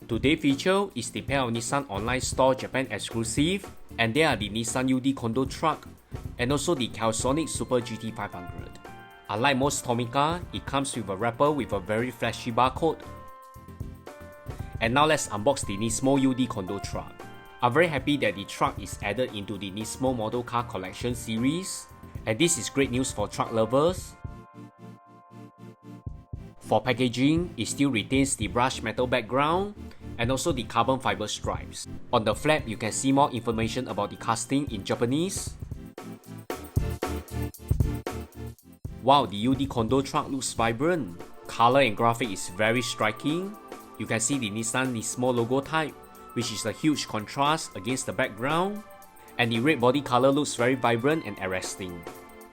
Today's feature is the pair of Nissan online store Japan exclusive, and they are the Nissan UD Condor truck and also the Calsonic Super GT500. Unlike most Tomica, it comes with a wrapper with a very flashy barcode. And now let's unbox the NIsmo UD Condor truck. I'm very happy that the truck is added into the Nismo Model Car Collection series, and this is great news for truck lovers. For packaging, it still retains the brushed metal background and also the carbon fiber stripes. On the flap, you can see more information about the casting in Japanese. Wow, the UD Condor truck looks vibrant. Color and graphic is very striking. You can see the Nissan Nismo logo type, which is a huge contrast against the background. And the red body color looks very vibrant and arresting.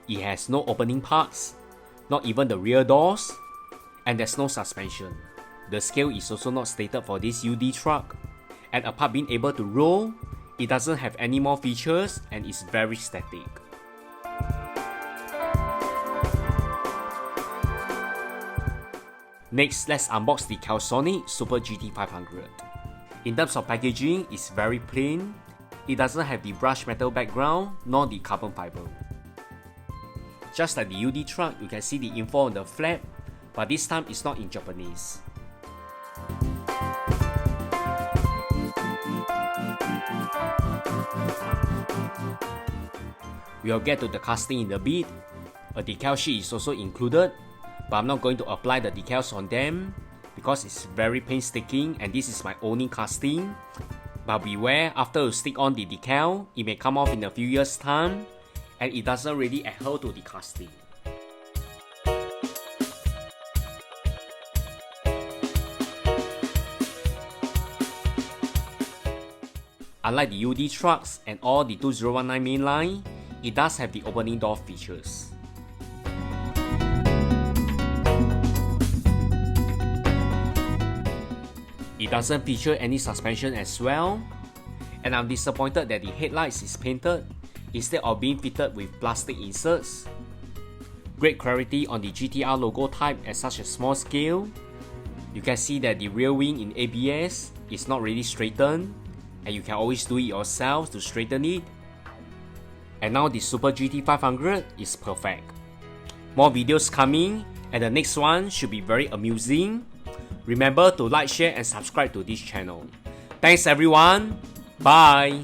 It has no opening parts, not even the rear doors, and there's no suspension. The scale is also not stated for this UD truck. And apart being able to roll, it doesn't have any more features and is very static. Next, let's unbox the Calsonic Super GT500. In terms of packaging, it's very plain. It doesn't have the brushed metal background nor the carbon fiber. Just like the UD truck, you can see the info on the flap, but this time it's not in Japanese. We'll get to the casting in a bit. A decal sheet is also included, but I'm not going to apply the decals on them because it's very painstaking and this is my only casting. But beware, after you stick on the decal, it may come off in a few years time and it doesn't really adhere to the casting. Unlike the UD trucks and all the 2019 mainline, it does have the opening door features. It doesn't feature any suspension as well, and I'm disappointed that the headlights is painted instead of being fitted with plastic inserts. Great clarity on the GTR logo type at such a small scale. You can see that the rear wing in ABS is not really straightened, and you can always do it yourself to straighten it. And now the Super GT500 is perfect. More videos coming, and the next one should be very amusing. Remember to like, share and subscribe to this channel. Thanks everyone, bye!